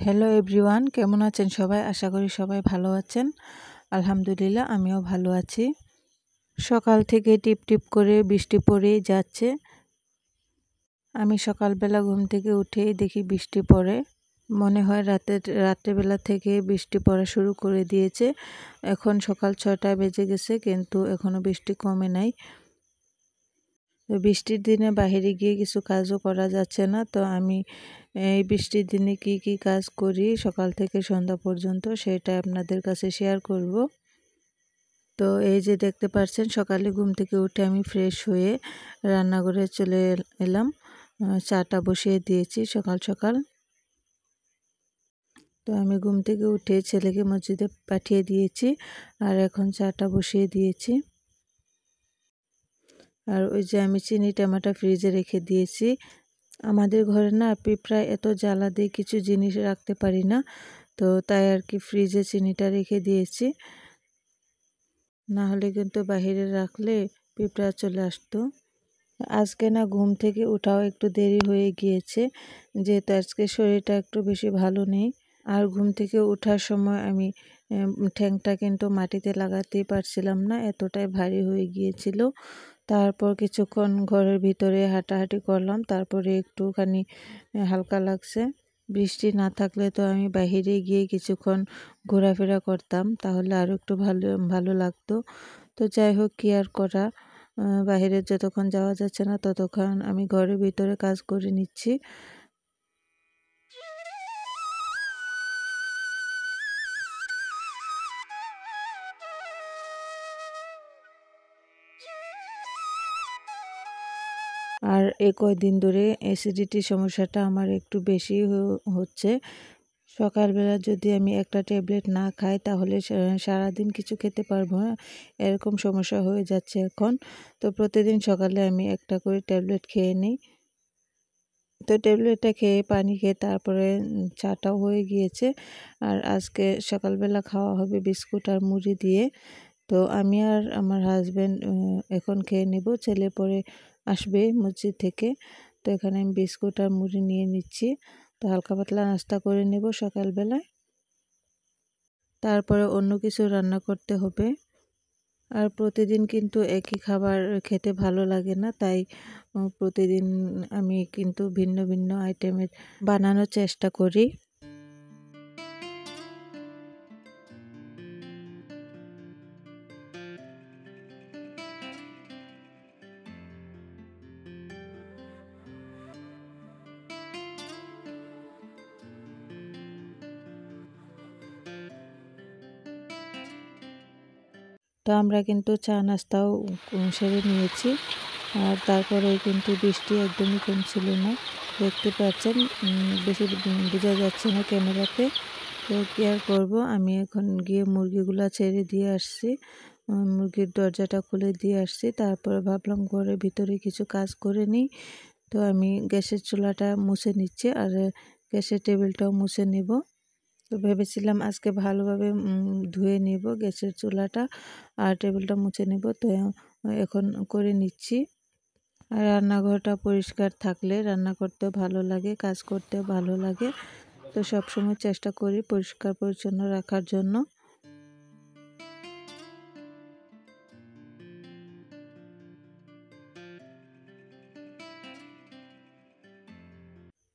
Hello everyone, কেমন আছেন সবাই? আশা করি সবাই ভালো আছেন। আলহামদুলিল্লাহ, আমিও ভালো আছি। সকাল থেকে টিপ টিপ করে বৃষ্টি পড়েই যাচ্ছে। আমি সকালবেলা ঘুম থেকে উঠেই দেখি বৃষ্টি পড়ে। মনে হয় রাত্রেবেলা থেকে বৃষ্টি পড়া শুরু করে দিয়েছে। এখন সকাল 6টা বেজে গেছে, কিন্তু এখনও বৃষ্টি কমে নাই। তো বৃষ্টির দিনে বাইরে গিয়ে কিছু কাজও করা যাচ্ছে না। তো আমি এই বৃষ্টির দিনে কি কাজ করি সকাল থেকে সন্ধ্যা পর্যন্ত, সেটা আপনাদের কাছে শেয়ার করব। তো এই যে দেখতে পাচ্ছেন, সকালে ঘুম থেকে উঠে আমি ফ্রেশ হয়ে রান্নাঘরে চলে এলাম। চাটা বসিয়ে দিয়েছি সকাল সকাল। তো আমি ঘুম থেকে উঠে ছেলেকে মসজিদে পাঠিয়ে দিয়েছি, আর এখন চাটা বসিয়ে দিয়েছি। আর ওই যে আমি চিনি টমাটো ফ্রিজে রেখে দিয়েছি। আমাদের ঘরে না পিঁপড়ায় এত জ্বালা দিয়ে কিছু জিনিস রাখতে পারি না, তো তাই আর কি ফ্রিজে চিনিটা রেখে দিয়েছি। না হলে কিন্তু বাহিরে রাখলে পিঁপড়া চলে আসতো। আজকে না ঘুম থেকে ওঠাও একটু দেরি হয়ে গিয়েছে, যেহেতু আজকে শরীরটা একটু বেশি ভালো নেই। আর ঘুম থেকে ওঠার সময় আমি ঠ্যাংটা কিন্তু মাটিতে লাগাতেই পারছিলাম না, এতটাই ভারী হয়ে গিয়েছিল। তারপর কিছুক্ষণ ঘরের ভিতরে হাঁটাহাঁটি করলাম, তারপরে একটুখানি হালকা লাগছে। বৃষ্টি না থাকলে তো আমি বাহিরে গিয়ে কিছুক্ষণ ঘোরাফেরা করতাম, তাহলে আরও একটু ভালো ভালো লাগতো। তো যাই হোক, কি আর করা, বাহিরে যতক্ষণ যাওয়া যাচ্ছে না ততক্ষণ আমি ঘরের ভিতরে কাজ করে নিচ্ছি। আর এই কয়দিন ধরে অ্যাসিডিটির সমস্যাটা আমার একটু বেশি হচ্ছে। সকালবেলা যদি আমি একটা ট্যাবলেট না খাই তাহলে সারাদিন কিছু খেতে পারবো না, এরকম সমস্যা হয়ে যাচ্ছে এখন। তো প্রতিদিন সকালে আমি একটা করে ট্যাবলেট খেয়ে নিই। তো ট্যাবলেটটা খেয়ে পানি খেয়ে তারপরে চাটাও হয়ে গিয়েছে। আর আজকে সকালবেলা খাওয়া হবে বিস্কুট আর মুড়ি দিয়ে। তো আমি আর আমার হাজব্যান্ড এখন খেয়ে নেব, ছেলে পরে আসবে মসজিদ থেকে। তো এখানে আমি বিস্কুট আর মুড়ি নিয়ে নিচ্ছি। তো হালকা পাতলা নাস্তা করে নেব সকালবেলায়, তারপরে অন্য কিছু রান্না করতে হবে। আর প্রতিদিন কিন্তু একই খাবার খেতে ভালো লাগে না, তাই প্রতিদিন আমি কিন্তু ভিন্ন ভিন্ন আইটেমের বানানোর চেষ্টা করি। তো আমরা কিন্তু চা নাস্তাও সেরে নিয়েছি। আর তারপরে কিন্তু বৃষ্টি একদমই কমছিল না, দেখতে পাচ্ছেন, বেশি বোঝা যাচ্ছে না ক্যামেরাতে। তো কী আর করবো, আমি এখন গিয়ে মুরগিগুলো ছেড়ে দিয়ে আসছি, মুরগির দরজাটা খুলে দিয়ে আসছি। তারপরে ভাবলাম ঘরের ভিতরে কিছু কাজ করে নিই। তো আমি গ্যাসের চুলাটা মুছে নিচ্ছি, আর গ্যাসের টেবিলটাও মুছে নেব। তো ভেবেছিলাম আজকে ভালোভাবে ধুয়ে নেব গ্যাসের চুলাটা আর টেবিলটা মুছে নেব। তো এখন করে নিচ্ছি। আর রান্নাঘরটা পরিষ্কার থাকলে রান্না করতেও ভালো লাগে, কাজ করতেও ভালো লাগে। তো সবসময় চেষ্টা করি পরিষ্কার পরিচ্ছন্ন রাখার জন্য।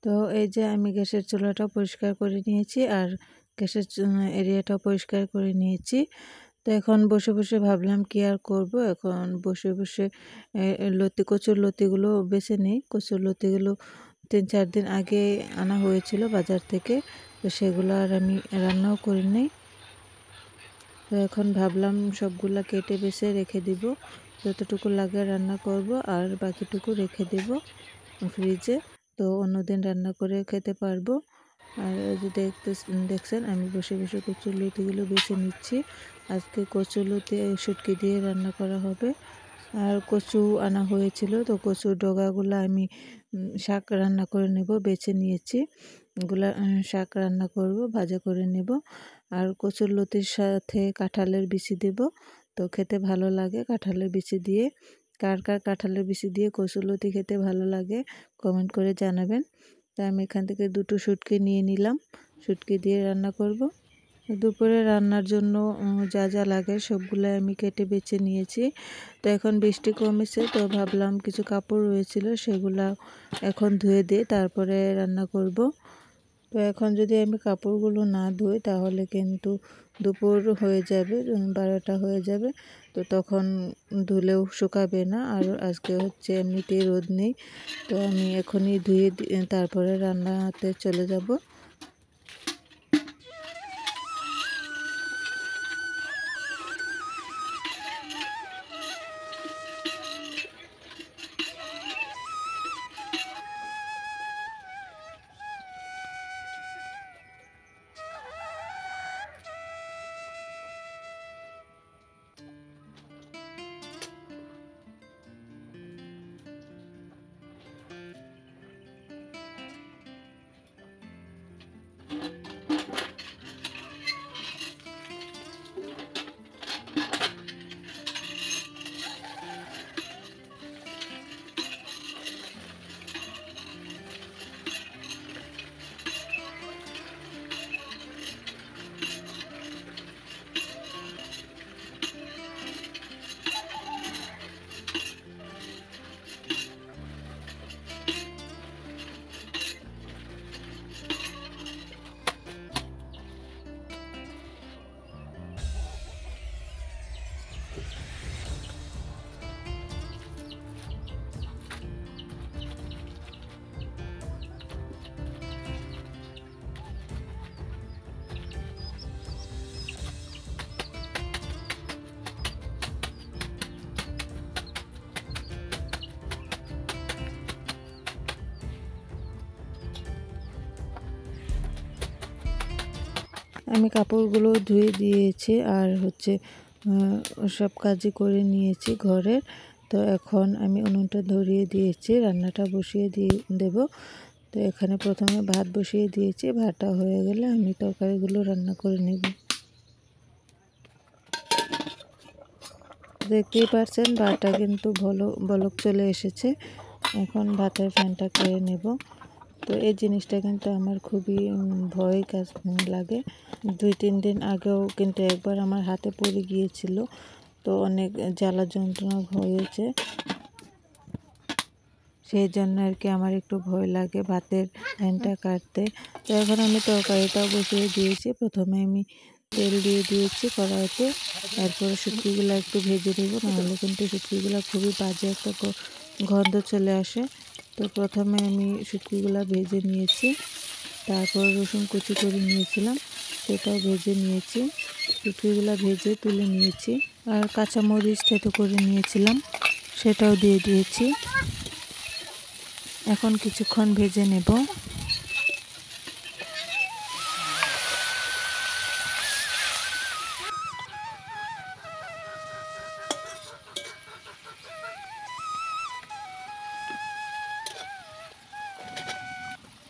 তো এই যে আমি গ্যাসের চুলাটা পরিষ্কার করে নিয়েছি, আর গ্যাসের এরিয়াটা পরিষ্কার করে নিয়েছি। তো এখন বসে বসে ভাবলাম কি আর করব, এখন বসে বসে কচুর লতিগুলো বেছে নিই। কচুর লতিগুলো 3-4 দিন আগে আনা হয়েছিল বাজার থেকে, তো সেগুলো আর আমি রান্নাও করি নাই। তো এখন ভাবলাম সবগুলা কেটে বেছে রেখে দিব, যতটুকু লাগে রান্না করব আর বাকিটুকু রেখে দেব ফ্রিজে। তো অন্যদিন রান্না করে খেতে পারবো। আর এই যে দেখছেন আমি বসে বসে কচুর লতিগুলো বেছে নিচ্ছি। আজকে কচুর লতি শুটকি দিয়ে রান্না করা হবে। আর কচু আনা হয়েছিল, তো কচুর ডগাগুলো আমি শাক রান্না করে নেব, বেছে নিয়েছি। এগুলা শাক রান্না করব, ভাজা করে নেব। আর কচুর লতির সাথে কাঁঠালের বিচি দেব, তো খেতে ভালো লাগে কাঁঠালের বিচি দিয়ে। কার কার কাঁঠালের বিচি দিয়ে কচুর লতি খেতে ভালো লাগে কমেন্ট করে জানাবেন। তো আমি এখান থেকে দুটো শুটকি নিয়ে নিলাম। শুটকি দিয়ে রান্না করব। দুপুরে রান্নার জন্য যা যা লাগে সবগুলো আমি কেটে বেছে নিয়েছি। তো এখন বৃষ্টি কমেছে, তো ভাবলাম কিছু কাপড় রয়েছিল সেগুলা এখন ধুয়ে দিয়ে তারপরে রান্না করব। তো এখন যদি আমি কাপড়গুলো না ধুই তাহলে কিন্তু দুপুর হয়ে যাবে, 12টা হয়ে যাবে। তো তখন ধুলেও শুকাবে না, আর আজকে হচ্ছে এমনিতেই রোদ নেই। তো আমি এখনই ধুয়ে তারপরে রান্নাতে চলে যাব। আমি কাপড়গুলো ধুয়ে দিয়েছি আর হচ্ছে সব কাজই করে নিয়েছি ঘরের। তো এখন আমি উনুনটা ধরিয়ে দিয়েছি, রান্নাটা বসিয়ে দেব। তো এখানে প্রথমে ভাত বসিয়ে দিয়েছি, ভাতটা হয়ে গেলে আমি তরকারিগুলো রান্না করে নেব। দেখতেই পাচ্ছেন ভাতটা কিন্তু বলক চলে এসেছে। এখন ভাতের ফ্যানটা কেড়ে নেব। তো এই জিনিসটা কিন্তু আমার খুবই ভয় কাজ লাগে। 2-3 দিন আগেও কিন্তু একবার আমার হাতে পড়ে গিয়েছিল, তো অনেক জ্বালা যন্ত্রণা হয়েছে। সেই জন্য আর কি আমার একটু ভয় লাগে ভাতের ফ্যানটা কাটতে। তো এখন আমি তরকারিটাও বসিয়ে দিয়েছি। প্রথমে আমি তেল দিয়ে দিয়েছি কড়াইতে, এরপরে শুটকিগুলো একটু ভেজে নেব, নাহলে কিন্তু শুটকিগুলো খুবই বাজে একটা গন্ধ চলে আসে। তো প্রথমে আমি শুটকিগুলো ভেজে নিয়েছি, তারপর রসুন কুচি করে নিয়েছিলাম সেটাও ভেজে নিয়েছি। শুটকিগুলো ভেজে তুলে নিয়েছি, আর কাঁচামরিচ থেতো করে নিয়েছিলাম সেটাও দিয়ে দিয়েছি। এখন কিছুক্ষণ ভেজে নেব।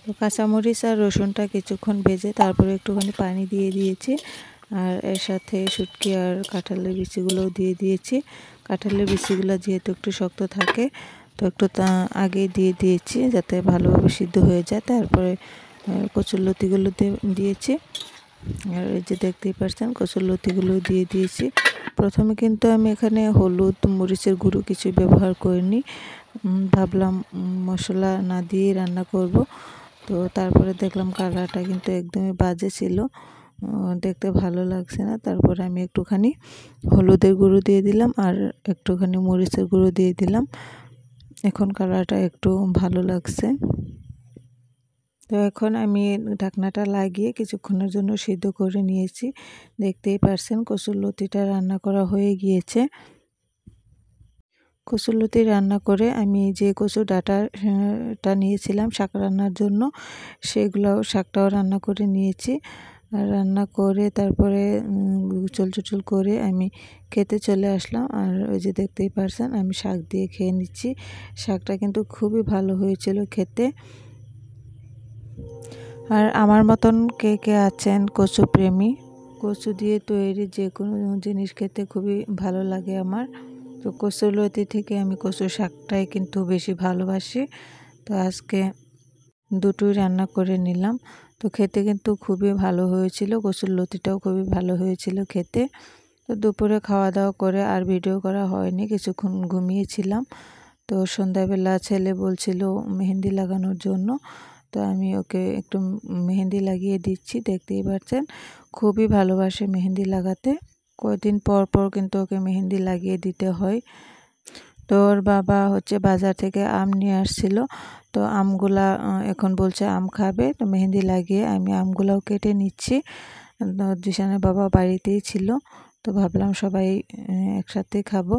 তো কাঁচামরিচ আর রসুনটা কিছুক্ষণ ভেজে তারপরে একটুখানি পানি দিয়ে দিয়েছি, আর এর সাথে শুটকি আর কাঁঠালের বিচিগুলোও দিয়ে দিয়েছি। কাঁঠালের বিচিগুলো যেহেতু একটু শক্ত থাকে, তো একটু আগেই দিয়ে দিয়েছি যাতে ভালোভাবে সিদ্ধ হয়ে যায়। তারপরে কচুরলতিগুলো দিয়েছি, আর এই যে দেখতেই পাচ্ছেন কচুরলতিগুলো দিয়ে দিয়েছি। প্রথমে কিন্তু আমি এখানে হলুদ মরিচের গুঁড়ো কিছু ব্যবহার করিনি, ভাবলাম মশলা না দিয়ে রান্না করব। তো তারপরে দেখলাম কালারটা কিন্তু একদমই বাজে ছিল, দেখতে ভালো লাগছে না। তারপরে আমি একটুখানি হলুদের গুঁড়ো দিয়ে দিলাম আর একটুখানি মরিচের গুঁড়ো দিয়ে দিলাম। এখন কালারটা একটু ভালো লাগছে। তো এখন আমি ঢাকনাটা লাগিয়ে কিছুক্ষণের জন্য সিদ্ধ করে নিয়েছি। দেখতেই পারছেন কচুরলতিটা রান্না করা হয়ে গিয়েছে। কচুরলতি রান্না করে আমি যে কচু ডাঁটাটা নিয়েছিলাম শাক রান্নার জন্য, শাকটাও রান্না করে নিয়েছি। আর রান্না করে তারপরে চুল করে আমি খেতে চলে আসলাম। আর ওই যে দেখতেই পারছেন আমি শাক দিয়ে খেয়ে নিচ্ছি। শাকটা কিন্তু খুবই ভালো হয়েছিল খেতে। আর আমার মতন কে কে আছেন কচু প্রেমী, কচু দিয়ে তৈরি যে কোনো জিনিস খেতে খুবই ভালো লাগে আমার। তো কচুরলতি থেকে আমি কচু শাকটাই কিন্তু বেশি ভালোবাসি। তো আজকে দুটোই রান্না করে নিলাম। তো খেতে কিন্তু খুবই ভালো হয়েছিল, কচুরলতিটাও খুবই ভালো হয়েছিল খেতে। তো দুপুরে খাওয়া দাওয়া করে আর ভিডিও করা হয়নি, কিছুক্ষণ ঘুমিয়েছিলাম। তো সন্ধ্যাবেলা ছেলে বলছিল মেহেন্দি লাগানোর জন্য, তো আমি ওকে একটু মেহেন্দি লাগিয়ে দিচ্ছি। দেখতেই পাচ্ছেন খুবই ভালোবাসে মেহেন্দি লাগাতে, কয়েকদিন পর পর কিন্তু ওকে মেহেন্দি লাগিয়ে দিতে হয়। তো ওর বাবা বাজার থেকে আম নিয়ে আসছিল, তো আমগুলা এখন বলছে আম খাবে, তো মেহেন্দি লাগিয়ে আমি আমগুলাও কেটে নিচ্ছি। জিশানের বাবা বাড়িতেই ছিল, তো ভাবলাম সবাই একসাথে খাবো।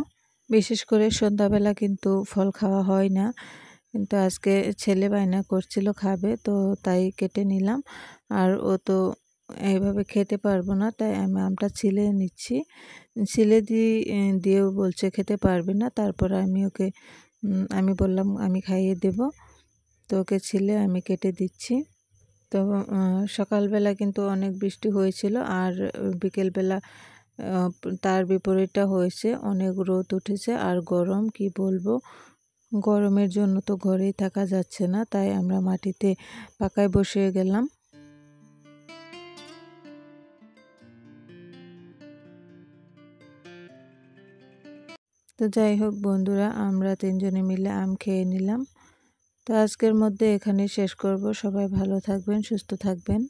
বিশেষ করে সন্ধ্যাবেলা কিন্তু ফল খাওয়া হয় না, কিন্তু আজকে ছেলে বায়না করছিল খাবে, তো তাই কেটে নিলাম। আর ও তো এইভাবে খেতে পারবো না, তাই আমি আমটা ছিলে নিচ্ছি। ছিলে দিয়েও বলছে খেতে পারবে না। তারপর আমি ওকে আমি বললাম আমি খাইয়ে দেব, তো ওকে ছিলে আমি কেটে দিচ্ছি। তো সকালবেলা কিন্তু অনেক বৃষ্টি হয়েছিল, আর বিকেলবেলা তার বিপরীতটা হয়েছে, অনেক রোদ উঠেছে আর গরম, কি বলবো। গরমের জন্য তো ঘরেই থাকা যাচ্ছে না, তাই আমরা মাটিতে পাকায় বসে গেলাম। তো যাই হোক বন্ধুরা, আমরা তিনজনে মিলে আম খেয়ে নিলাম। তো আজকের মধ্যে এখানেই শেষ করব। সবাই ভালো থাকবেন, সুস্থ থাকবেন।